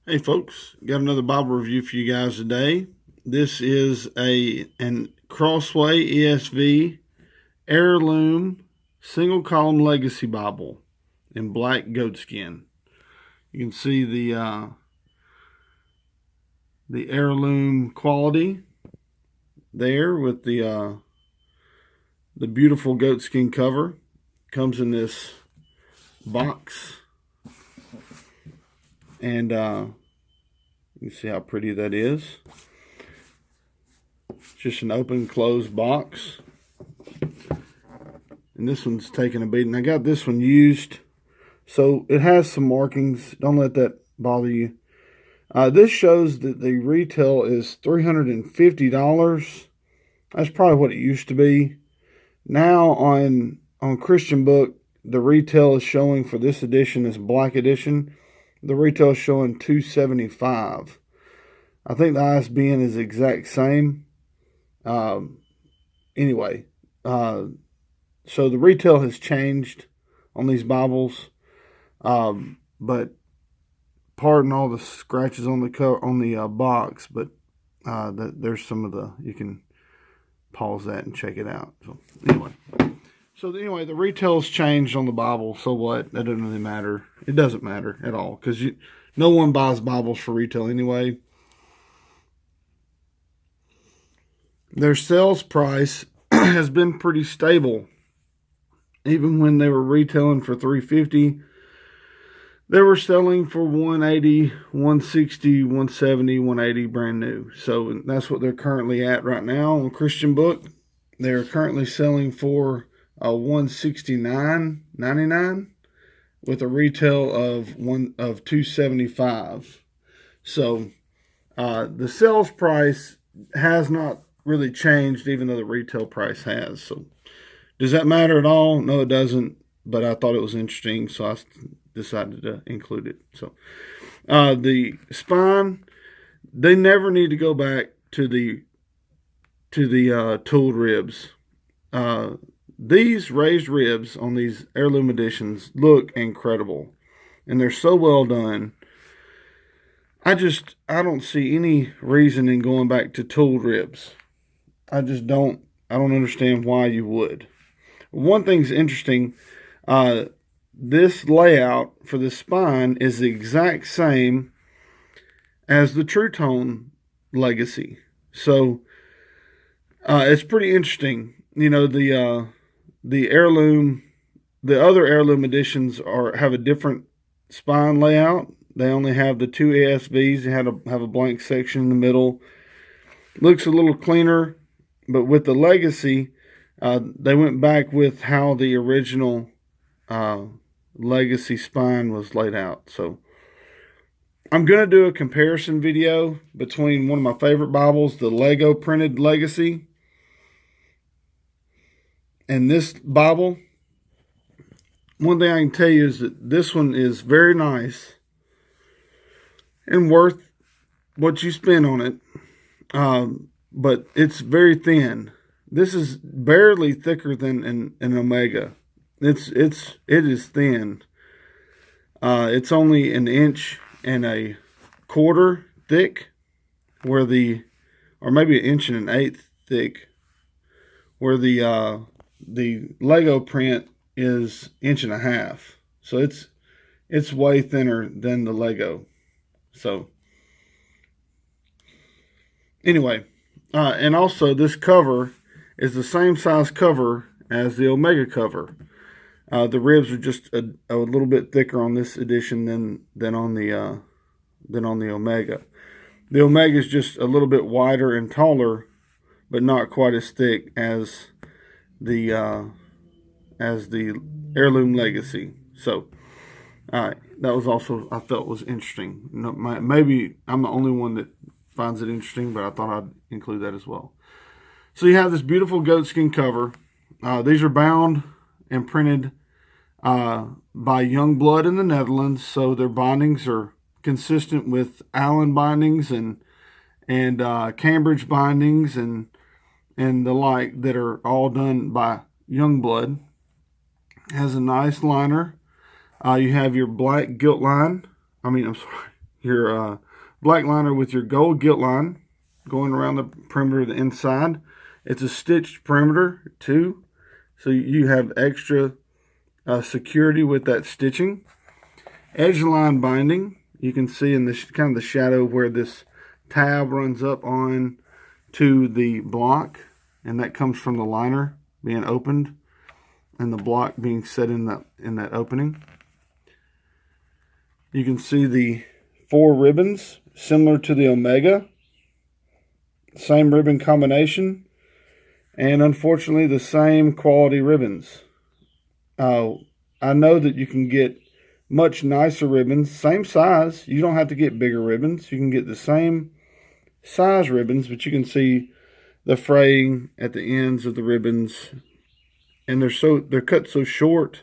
Hey folks, got another Bible review for you guys today. This is an Crossway ESV Heirloom single column legacy Bible in black goatskin. You can see the heirloom quality there with the beautiful goatskin cover. Comes in this box, and you can see how pretty that is. It's just an open closed box. And this one's taking a beating. I got this one used, so it has some markings. Don't let that bother you. This shows that the retail is $350. That's probably what it used to be. Now on Christian Book, the retail is showing for this edition, this black edition, the retail is showing $275. I think the ISBN is the exact same. Anyway, so the retail has changed on these Bibles, but pardon all the scratches on the box. But there's some of the, you can pause that and check it out. So anyway, the retail's changed on the Bible. So what? That doesn't really matter. It doesn't matter at all because no one buys Bibles for retail anyway. Their sales price has been pretty stable. Even when they were retailing for $350, they were selling for $180, $160, $170, $180 brand new. So that's what they're currently at right now on Christian Book. They're currently selling for $169.99 with a retail of $275. So the sales price has not really changed, even though the retail price has. So does that matter at all? No, it doesn't. But I thought it was interesting, so I decided to include it. So the spine, they never need to go back to the tooled ribs. These raised ribs on these heirloom editions look incredible, and they're so well done. I don't see any reason in going back to tooled ribs. I don't understand why you would. One thing's interesting, this layout for the spine is the exact same as the True Tone Legacy. So it's pretty interesting. You know, the heirloom, the other heirloom editions have a different spine layout. They only have the two ASVs. They have a blank section in the middle. Looks a little cleaner, but with the Legacy, they went back with how the original Legacy spine was laid out. So I'm going to do a comparison video between one of my favorite Bibles, the Lego printed Legacy, and this Bible. One thing I can tell you is that this one is very nice and worth what you spend on it, but it's very thin. This is barely thicker than an Omega. It is thin. It's only 1.25 inches thick, or maybe 1 1/8 inches thick, where the Lego print is 1.5 inches. So it's way thinner than the Lego. So anyway, and also this cover is the same size cover as the Omega cover. The ribs are just a little bit thicker on this edition than on the Omega. The Omega is just a little bit wider and taller, but not quite as thick as the Heirloom Legacy. So that was also, I felt, was interesting. Maybe I'm the only one that finds it interesting, but I thought I'd include that as well. So you have this beautiful goatskin cover. These are bound and printed by Youngblood in the Netherlands, so their bindings are consistent with Allen bindings and Cambridge bindings and the like that are all done by Youngblood. Has a nice liner. You have your black gilt line. I'm sorry, your black liner with your gold gilt line going around the perimeter of the inside. It's a stitched perimeter too, so you have extra security with that stitching. Edge line binding, you can see in this kind of the shadow where this tab runs up on to the block, and that comes from the liner being opened and the block being set in that opening. You can see the 4 ribbons similar to the Omega, same ribbon combination, and unfortunately the same quality ribbons. I know that you can get much nicer ribbons, same size. You don't have to get bigger ribbons. You can get the same size ribbons, but you can see the fraying at the ends of the ribbons, and they're cut so short.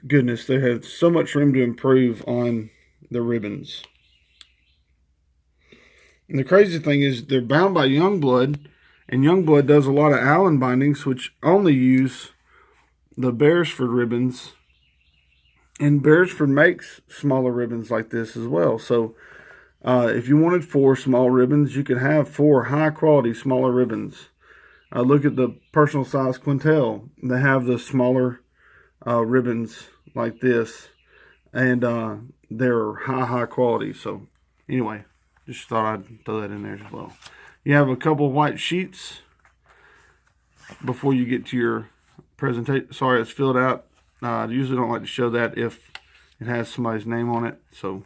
Goodness, they have so much room to improve on the ribbons. And the crazy thing is they're bound by Youngblood, and Youngblood does a lot of Allen bindings, which only use the Beresford ribbons, and Beresford makes smaller ribbons like this as well. So if you wanted 4 small ribbons, you could have 4 high quality smaller ribbons. Look at the personal size Quintel. They have the smaller ribbons like this, and they're high quality. So anyway, just thought I'd throw that in there as well. You have a couple white sheets before you get to your presentation. Sorry, it's filled out. I usually don't like to show that if it has somebody's name on it. So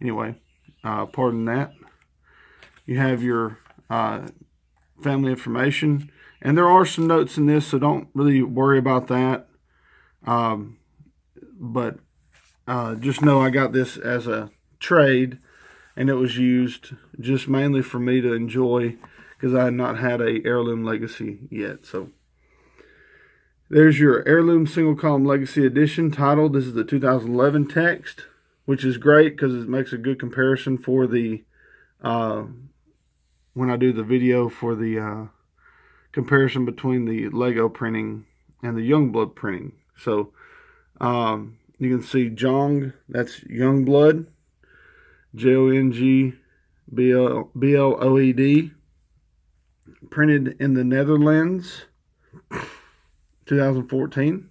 anyway, pardon that. You have your family information, and there are some notes in this, so don't really worry about that. But just know I got this as a trade, and it was used just mainly for me to enjoy, because I had not had a Heirloom Legacy yet. So there's your Heirloom Single Column Legacy Edition title. This is the 2011 text, which is great because it makes a good comparison for the when I do the video for the comparison between the Lego printing and the Youngblood printing. So you can see Jong, that's Youngblood, Jongbloed, printed in the Netherlands, 2014.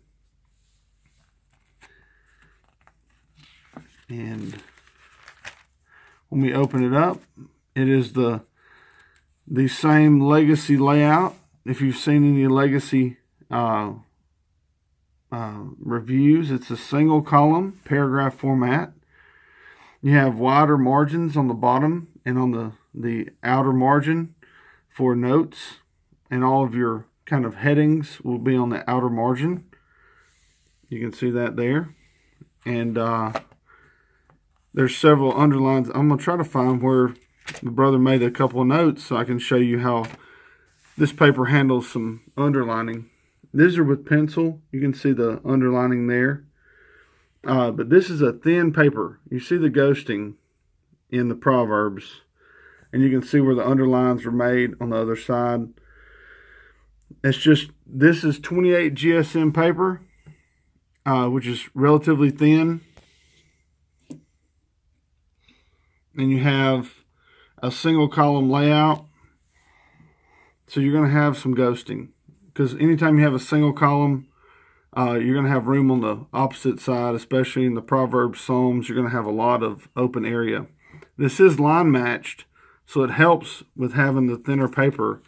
And when we open it up, it is the same Legacy layout. If you've seen any Legacy reviews, it's a single column paragraph format. You have wider margins on the bottom and on the outer margin for notes, and all of your kind of headings will be on the outer margin. You can see that there. And there's several underlines. I'm going to try to find where the brother made a couple of notes so I can show you how this paper handles some underlining. These are with pencil. You can see the underlining there. But this is a thin paper. You see the ghosting in the Proverbs, and you can see where the underlines are made on the other side. It's just, this is 28 GSM paper, which is relatively thin. And you have a single column layout. So you're going to have some ghosting, because anytime you have a single column, you're going to have room on the opposite side, especially in the Proverbs, Psalms. You're going to have a lot of open area. This is line matched, so it helps with having the thinner paper.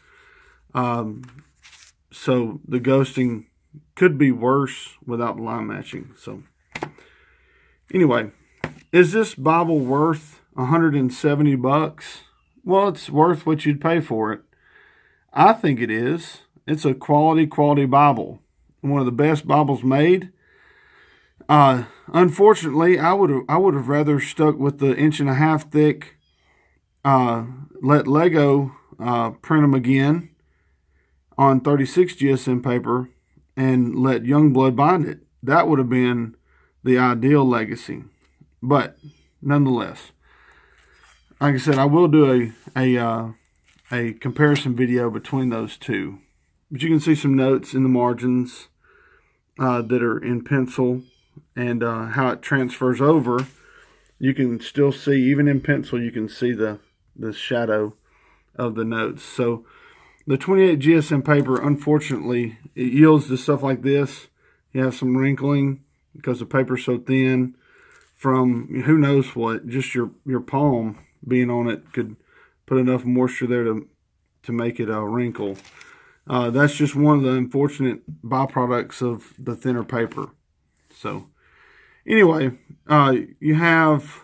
So the ghosting could be worse without line matching. So anyway, is this Bible worth $170? Well, it's worth what you'd pay for it. I think it is. It's a quality Bible. One of the best Bibles made. Unfortunately, I would have rather stuck with the 1.5 inch thick. Let Lego print them again on 36 GSM paper and let Youngblood bind it. That would have been the ideal legacy. But nonetheless, like I said, I will do a comparison video between those two. But you can see some notes in the margins that are in pencil and how it transfers over. You can still see, even in pencil, you can see the shadow of the notes. So the 28 GSM paper, unfortunately, it yields to stuff like this. You have some wrinkling because the paper's so thin from who knows what. Just your palm being on it could put enough moisture there to make it wrinkle. That's just one of the unfortunate byproducts of the thinner paper. So anyway, you have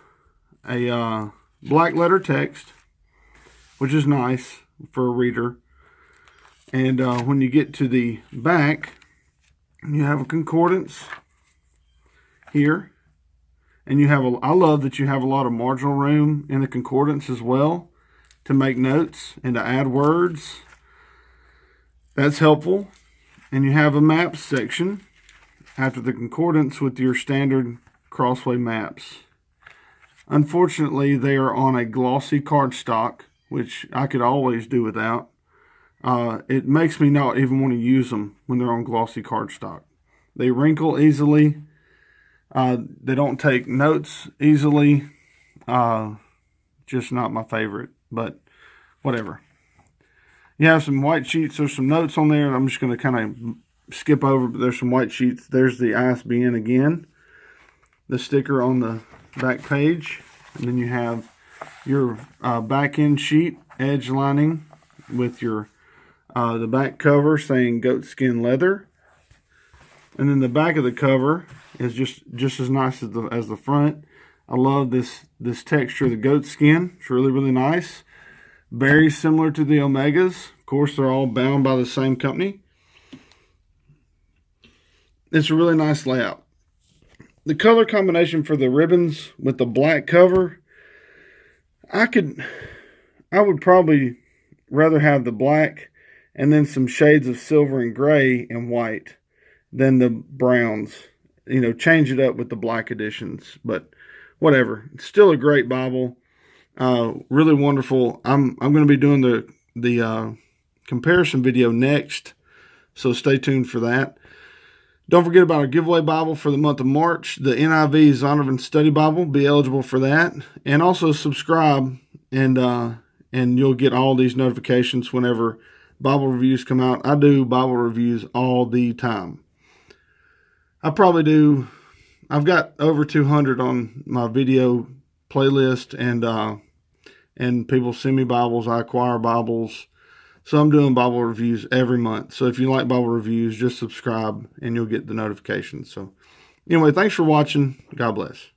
a black letter text, which is nice for a reader. And when you get to the back, you have a concordance here. And you have I love that you have a lot of marginal room in the concordance as well to make notes and to add words. That's helpful. And you have a maps section after the concordance with your standard Crossway maps. Unfortunately, they are on a glossy cardstock, which I could always do without. It makes me not even want to use them when they're on glossy cardstock. They wrinkle easily. They don't take notes easily. Just not my favorite, but whatever. You have some white sheets. There's some notes on there. I'm just going to kind of skip over, but there's some white sheets. There's the ISBN again. The sticker on the back page. And then you have your back end sheet, edge lining with your the back cover saying goatskin leather. And then the back of the cover is just as nice as the front. I love this texture of the goatskin. It's really, really nice. Very similar to the Omegas. Of course, they're all bound by the same company. It's a really nice layout. The color combination for the ribbons with the black cover, I would probably rather have the black and then some shades of silver and gray and white than the browns. You know, change it up with the black editions, but whatever. It's still a great Bible. Really wonderful. I'm going to be doing the comparison video next, so stay tuned for that. Don't forget about our giveaway Bible for the month of March. The NIV Zondervan Study Bible. Be eligible for that. And also subscribe, and you'll get all these notifications whenever Bible reviews come out. I do Bible reviews all the time. I've got over 200 on my video playlist, and people send me Bibles. I acquire Bibles. So I'm doing Bible reviews every month. So if you like Bible reviews, just subscribe and you'll get the notifications. So anyway, thanks for watching. God bless.